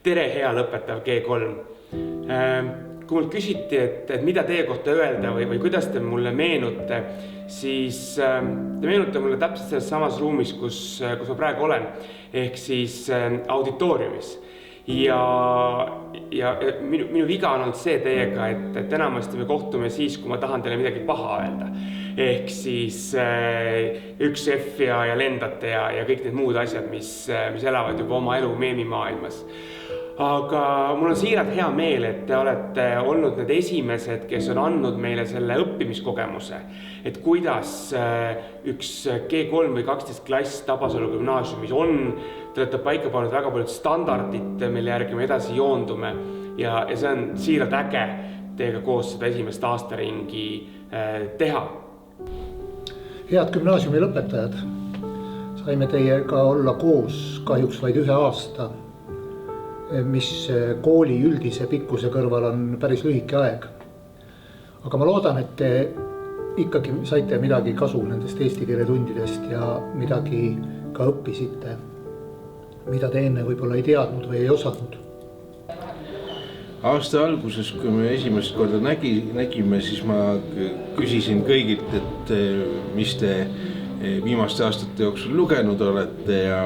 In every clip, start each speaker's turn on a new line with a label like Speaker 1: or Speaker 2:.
Speaker 1: Tere, hea lõpetav G3. Kui mul küsiti, et mida teie kohta öelda või kuidas te mulle meenute, siis te meenute mulle täpselt selles samas ruumis, kus ma praegu olen, ehk siis auditooriumis. Ja minu viga on olnud see teiega, et enamasti me kohtume siis, kui ma tahan teile midagi paha öelda. Ehk siis üks F ja lendate ja kõik need muud asjad, mis elavad juba oma elu meemimaailmas. Aga mul on siiralt hea meel, et te olete olnud need esimesed, kes on andnud meile selle õppimiskogemuse, et kuidas üks G3 või 12 klass Tabasalu gümnaasiumis on. Te olete paika pannud väga paljud standardid, mille järgi me edasi joondume ja see on siiralt äge teiega koos seda esimest aastaringi teha.
Speaker 2: Head gümnaasiumi lõpetajad, saime teiega olla koos kahjuks vaid 1 aasta, mis kooli üldise pikkuse kõrval on päris lühike aeg. Aga ma loodan, et te ikkagi saite midagi kasu nendest eesti keele tundidest ja midagi ka õppisite, mida te enne võib-olla ei teadnud või ei osanud.
Speaker 3: Aasta alguses, kui me esimest korda nägime, siis ma küsisin kõigilt, et mis te viimaste aastate jooksul lugenud olete ja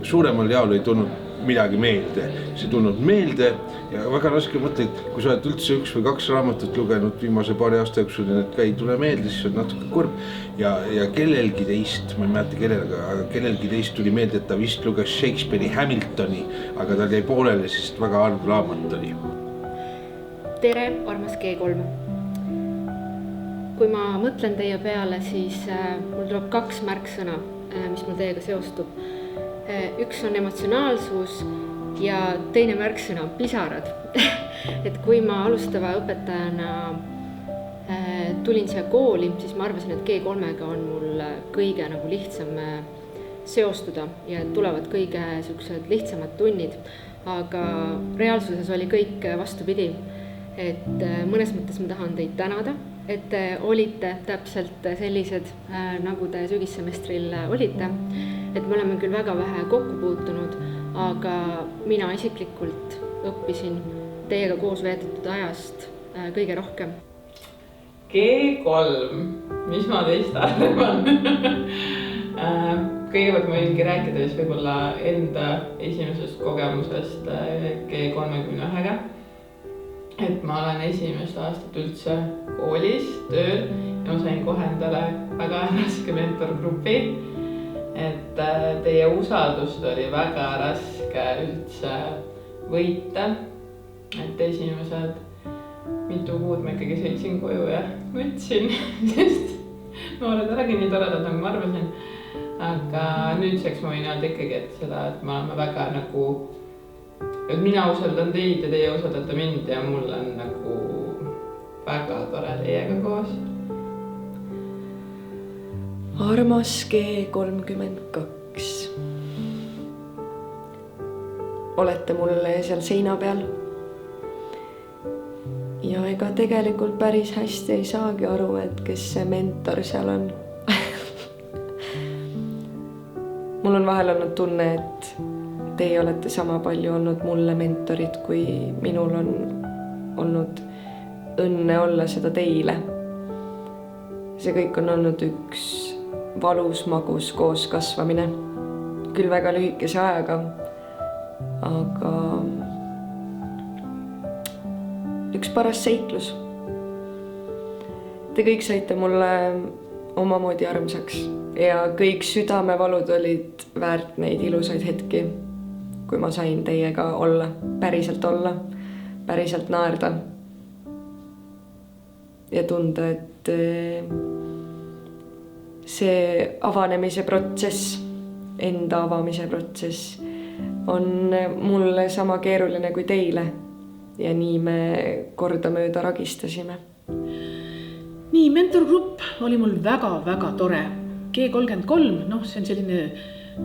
Speaker 3: suuremal jaol ei tulnud midagi meelde. See tulnud meelde ja väga raske mõtle, kui sa oled üldse 1 või 2 raamatut lugenud viimase paari aasta jooksul ja need ka ei tule meelde, siis on natuke kurb. Ja kellelgi teist, ma ei mäleta aga kellelgi teist tuli meelde, et ta vist luges Shakespeare'i Hamiltoni, aga tal jäi pooleli, sest väga halb raamat oli.
Speaker 4: Tere, armas G3. Kui ma mõtlen teie peale, siis mul tuleb 2 märksõna, mis mul teiega seostub. Üks on emotsionaalsus ja teine märksõna on pisarad. Et kui ma alustava õpetajana tulin siia kooli, siis ma arvasin, et G3-ga on mul kõige lihtsam seostuda ja tulevad kõige lihtsamad tunnid. Aga reaalsuses oli kõik vastupidi. Et mõnes mõttes ma tahan teid tänada, et te olite täpselt sellised, nagu te sügissemestril olite. Et me oleme küll väga vähe kokku puutunud, aga mina isiklikult õppisin teiega koos veetatud ajast kõige rohkem.
Speaker 5: G3, mis ma teist arvan? Kõigepealt ma võingi rääkida võib-olla enda esimesest kogemusest G31-ga. Et ma olen esimest aastat üldse koolis, tööl ja ma sain kohe endale väga raske mentorgrupi. Et teie usaldust oli väga raske üldse võita. Et esimesed mitu kuud ma ikkagi sõitsin koju ja nutsin, sest noored olegi nii toredad, nagu ma arvasin. Aga nüüdseks ma võin öelda ikkagi, et ma oleme väga et mina usaldan teid ja teie usaldate mind ja mul on väga tore teiega koos.
Speaker 6: Armas G32. Olete mulle seal seina peal. Ja ega tegelikult päris hästi ei saagi aru, et kes see mentor seal on. Mul on vahel olnud tunne, et teie olete sama palju olnud mulle mentorid, kui minul on olnud õnne olla seda teile. See kõik on olnud üks valus magus koos kasvamine. Küll väga lühikese ajaga, aga üks paras seiklus. Te kõik saite mulle omamoodi armsaks ja kõik südamevalud olid väärt neid ilusaid hetki, kui ma sain teiega olla, päriselt naerda ja tunda, et see avanemise protsess, enda avamise protsess on mulle sama keeruline kui teile ja nii me kordamööda ragistasime.
Speaker 7: Nii, mentorgrupp oli mul väga-väga tore. G33, see on selline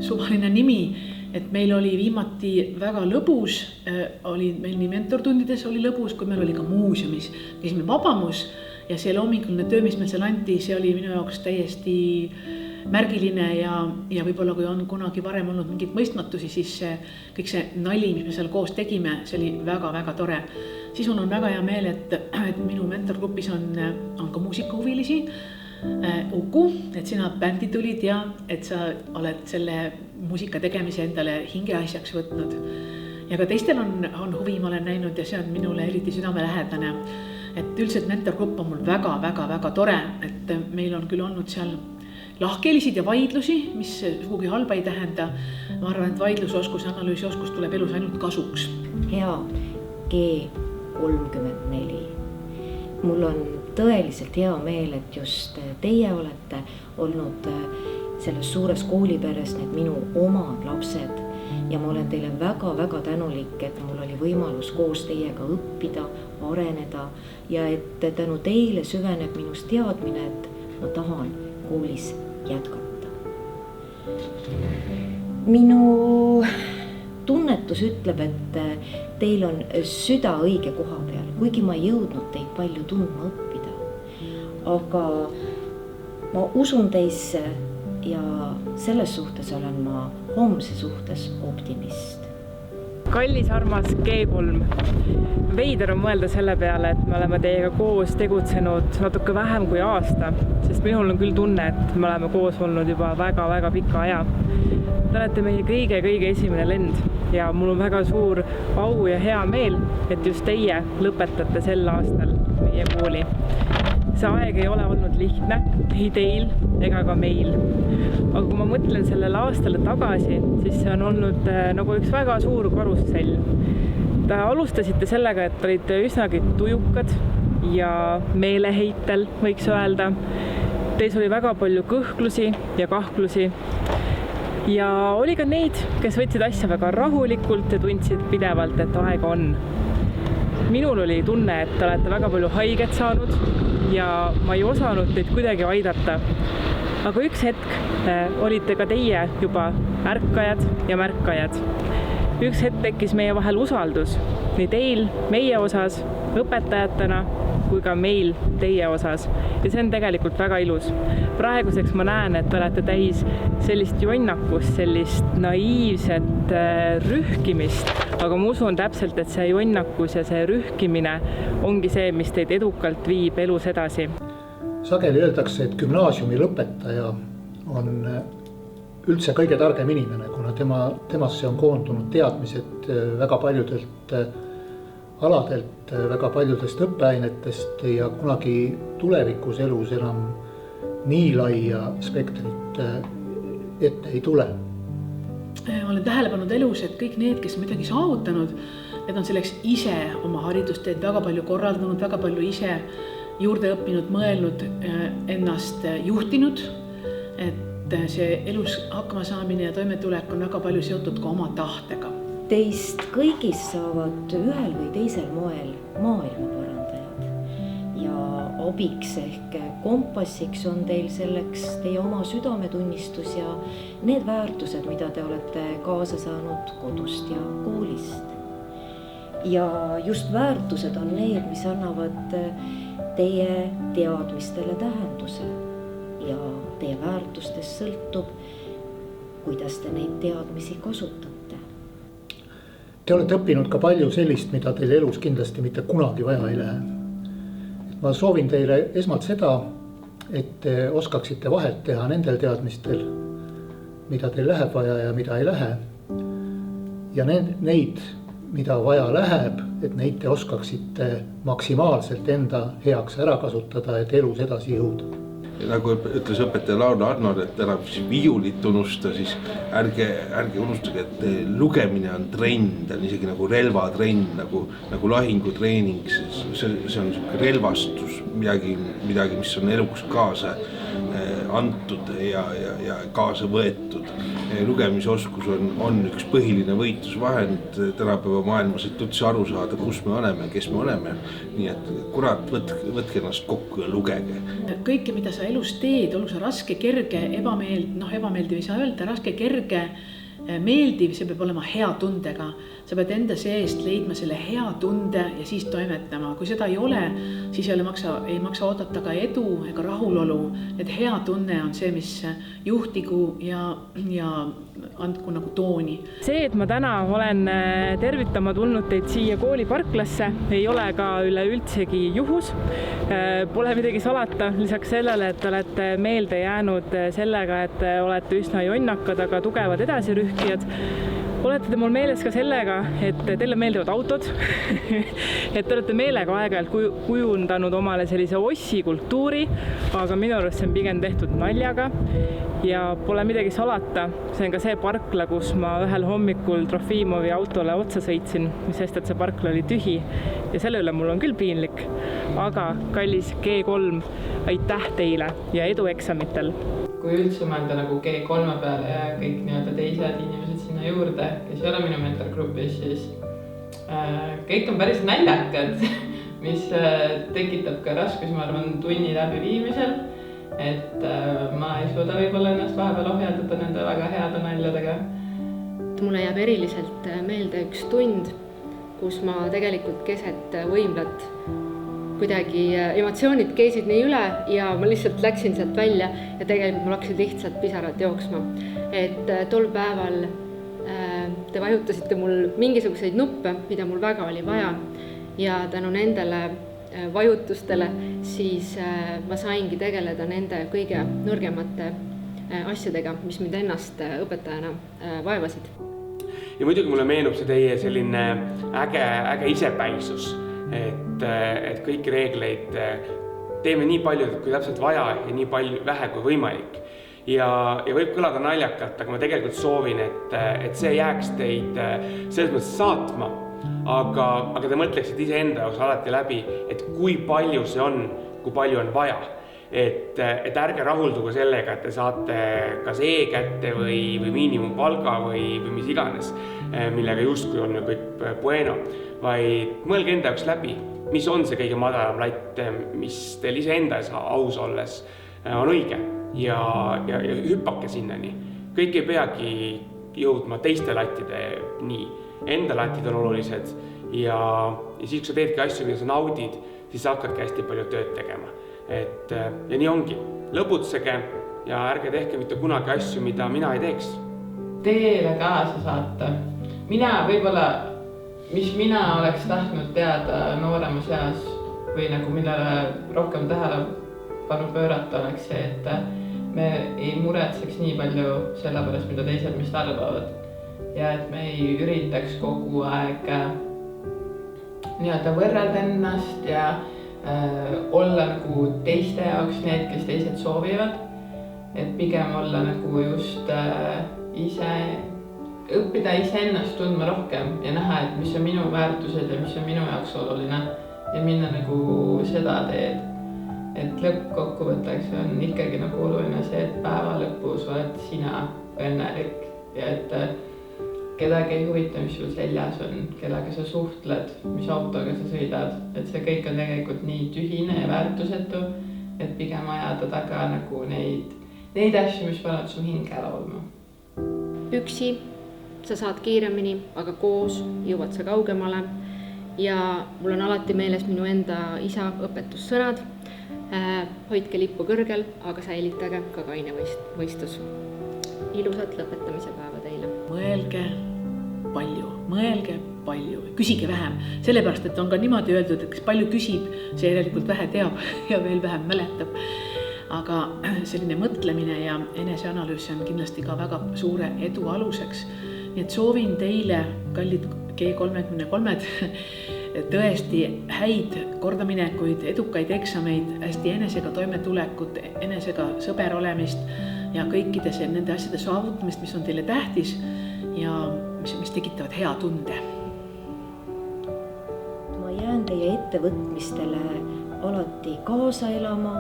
Speaker 7: suvaline nimi, et meil oli viimati väga lõbus, meil nii mentortundides oli lõbus, kui meil oli ka muuseumis. Käisime Vabamus ja see loominguline töö, mis meil seal anti, see oli minu jaoks täiesti märgiline ja võib-olla kui on kunagi varem olnud mingeid mõistmatusi, siis kõik see nali, mis me seal koos tegime, see oli väga-väga tore. Siis mul on väga hea meel, et minu mentorgrupis on ka muusikahuvilisi. Uku, et sina bändi tulid ja et sa oled selle muusika tegemise endale hingeasjaks võtnud. Ja ka teistel on huvi, ma olen näinud ja see on minule eriti südamelähedane. Et üldiselt mentorgrupp on mul väga-väga-väga tore, et meil on küll olnud seal lahkelisid ja vaidlusi, mis sugugi halba ei tähenda. Ma arvan, et vaidlusoskus ja analüüsioskus tuleb elus ainult kasuks.
Speaker 8: Hea G34. Mul on tõeliselt hea meel, et just teie olete olnud selles suures kooliperes need minu omad lapsed ja ma olen teile väga-väga tänulik, et mul oli võimalus koos teiega õppida, areneda ja et tänu teile süveneb minus teadmine, et ma tahan koolis jätkata. Minu tunnetus ütleb, et teil on süda õige koha peal, kuigi ma ei jõudnud teid palju tundma õppida. Aga ma usun teisse ja selles suhtes olen ma homse suhtes optimist.
Speaker 9: Kallis armas G3. Veider on mõelda selle peale, et me oleme teiega koos tegutsenud natuke vähem kui aasta, sest minul on küll tunne, et me oleme koos olnud juba väga-väga pika aja. Te olete meie kõige esimene lend ja mul on väga suur au ja hea meel, et just teie lõpetate sel aastal meie kooli. See aeg ei ole olnud lihtne, ei teil ega ka meil. Aga kui ma mõtlen sellele aastale tagasi, siis see on olnud nagu üks väga suur karussell. Te alustasite sellega, et olite üsnagi tujukad ja meeleheitel, võiks öelda. Teis oli väga palju kõhklusi ja kahklusi. Ja oli ka neid, kes võtsid asja väga rahulikult ja tundsid pidevalt, et aega on. Minul oli tunne, et te olete väga palju haiget saanud ja ma ei osanud teid kuidagi aidata. Aga üks hetk olite ka teie juba ärkajad ja märkajad. Üks hetk tekkis meie vahel usaldus, nii teil, meie osas, õpetajatena, kui ka meil teie osas. Ja see on tegelikult väga ilus. Praeguseks ma näen, et te olete täis sellist jonnakust, sellist naiivset rühkimist, aga ma usun täpselt, et see jonnakus ja see rühkimine ongi see, mis teid edukalt viib elus edasi.
Speaker 2: Sageli öeldakse, et gümnaasiumi lõpetaja on üldse kõige targem inimene, kuna temasse on koondunud teadmised väga paljudelt aladelt, väga paljudest õppeainetest ja kunagi tulevikus elus enam nii laia spektrit ette ei tule.
Speaker 7: Olen tähele pannud elus, et kõik need, kes midagi saavutanud, need on selleks ise oma haridusteed väga palju korraldanud, väga palju ise juurde õppinud, mõelnud, ennast juhtinud, et see elus hakkama saamine ja toimetulek on väga palju seotud ka oma tahtega.
Speaker 8: Teist kõigist saavad ühel või teisel moel maailmaparandajad ja abiks ehk kompassiks on teil selleks teie oma südametunnistus ja need väärtused, mida te olete kaasa saanud kodust ja koolist. Ja just väärtused on need, mis annavad teie teadmistele tähenduse ja teie väärtustest sõltub, kuidas te neid teadmisi kasutate.
Speaker 2: Te olete õppinud ka palju sellist, mida teil elus kindlasti mitte kunagi vaja ei lähe. Ma soovin teile esmalt seda, et te oskaksite vahet teha nendel teadmistel, mida teil läheb vaja ja mida ei lähe. Ja neid, mida vaja läheb, et neid te oskaksite maksimaalselt enda heaks ära kasutada, et elus edasi jõuda.
Speaker 3: Nagu ütles õpetaja Laura Arnold, et enam viiulit unusta, siis ärge unustage, et lugemine on trend, on isegi nagu relvatrend, nagu lahingutreening. See on relvastus, midagi, mis on eluks kaasa antud ja kaasa võetud. Lugemisoskus on üks põhiline võitlusvahend tänapäeva maailmas, et üldse aru saada, kus me oleme, kes me oleme. Nii et kurat, võtke ennast kokku ja lugege.
Speaker 7: Kõike, mida sa elus teed, olgu sa raske, kerge, ebameeldiv ei saa öelda, raske, kerge, meeldiv, see peab olema hea tundega. Sa pead enda seest leidma selle hea tunde ja siis toimetama. Kui seda ei ole, siis ei maksa oodata ka edu ega rahulolu. Et hea tunne on see, mis juhtigu ja andku nagu tooni.
Speaker 9: See, et ma täna olen tervitama tulnud teid siia kooliparklasse, ei ole ka üleüldsegi juhus. Pole midagi salata, lisaks sellele, et olete meelde jäänud sellega, et olete üsna jonnakad, aga tugevad edasirühkijad. Olete te mul meeles ka sellega, et teile meeldivad autod, et te olete meelega aeg-ajalt kujundanud omale sellise ossi kultuuri, aga minu arust see on pigem tehtud naljaga ja pole midagi salata. See on ka see parkla, kus ma ühel hommikul Trofimovi autole otsa sõitsin, sest et see parkla oli tühi ja selle üle mul on küll piinlik. Aga kallis G3, aitäh teile ja edu eksamitel!
Speaker 5: Kui üldse mõelda nagu G3 peale ja kõik nii-öelda teised inimesed sinna juurde, kes ei ole minu mentorgrupis, siis kõik on päris naljakad, mis tekitab ka raskus, ma arvan, tunni läbiviimisel. Et ma ei suuda võib-olla ennast vahepeal ohjeldada nende väga heade naljadega.
Speaker 4: Mulle jääb eriliselt meelde üks tund, kus ma tegelikult keset võimlat kuidagi emotsioonid keesid nii üle ja ma lihtsalt läksin sealt välja ja tegelikult mul hakkasid lihtsalt pisarad jooksma. Et tol päeval te vajutasite mul mingisuguseid nuppe, mida mul väga oli vaja ja tänu nendele vajutustele siis ma saingi tegeleda nende kõige nõrgemate asjadega, mis mind ennast õpetajana vaevasid.
Speaker 1: Ja muidugi mulle meenub see teie selline äge isepäisus. Et kõiki reegleid teeme nii palju, kui täpselt vaja ja nii vähe kui võimalik. Ja võib kõlada naljakalt, aga ma tegelikult soovin, et see jääks teid selles mõttes saatma, aga te mõtleksite iseenda jaoks alati läbi, et kui palju see on, kui palju on vaja. Et ärge rahuldugu sellega, et te saate kas kätte või miinimumpalga või mis iganes, millega justkui on kõik bueno, vaid mõelge enda jaoks läbi, mis on see kõige madalam latt, mis teil iseenda aus olles on õige ja hüppake sinnani. Kõik ei peagi jõudma teiste lattide nii. Enda latid on olulised ja siis, kui sa teedki asju, mida sa naudid, siis sa hakkadki hästi palju tööd tegema. Ja nii ongi. Lõbutsege ja ärge tehke mitte kunagi asju, mida mina ei teeks.
Speaker 5: Teele kaasa saata. Mis mina oleks tahtnud teada nooremas eas või nagu millele rohkem tähelepanu pöörata oleks see, et me ei muretseks nii palju selle pärast, mida teised meist arvavad. Ja et me ei üritaks kogu aeg nii-öelda võrrelda ennast ja olla nagu teiste jaoks need, kes teised soovivad, et pigem olla nagu just õppida iseennast tundma rohkem ja näha, et mis on minu väärtused ja mis on minu jaoks oluline ja minna nagu seda teed. Et lõppkokkuvõtteks on ikkagi nagu oluline see, et päeva lõpus oled sina õnnelik ja et kedagi ei huvita, mis sul seljas on, kellega sa suhtled, mis autoga sa sõidad, et see kõik on tegelikult nii tühine ja väärtusetu, et pigem ajada taga nagu neid asju, mis panevad su hinge laulma.
Speaker 4: Üksi sa saad kiiremini, aga koos jõuad sa kaugemale ja mul on alati meeles minu enda isa õpetussõnad. Hoidke lippu kõrgel, aga säilitage ka kaine võistlus. Ilusat lõpetamise päeva teile. Mõelge palju, küsige vähem, sellepärast, et on ka niimoodi öeldud, et kes palju küsib, see järelikult vähe teab ja veel vähem mäletab. Aga selline mõtlemine ja eneseanalüüs on kindlasti ka väga suure edu aluseks. Nii et soovin teile, kallid G33, tõesti häid kordaminekuid, edukaid eksameid, hästi enesega toimetulekut, enesega sõber olemist ja kõikide nende asjade saavutamist, mis on teile tähtis ja mis tekitavad hea tunde.
Speaker 8: Ma jään teie ettevõtmistele alati kaasa elama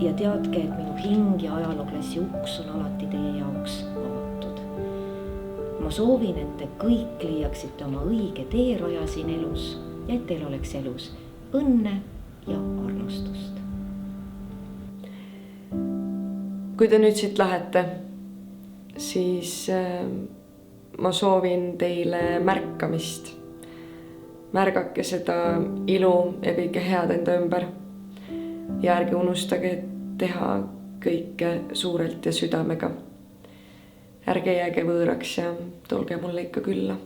Speaker 8: ja teadke, et minu hing ja ajalooklassi uks on alati teie jaoks avatud. Ma soovin, et te kõik leiaksite oma õige teeraja siin elus ja et teil oleks elus õnne ja armastust.
Speaker 6: Kui te nüüd siit lähete, siis ma soovin teile märkamist. Märgake seda ilu ja kõike head enda ümber. Ja ärge unustage teha kõike suurelt ja südamega. Ärge jääge võõraks ja tulge mulle ikka külla.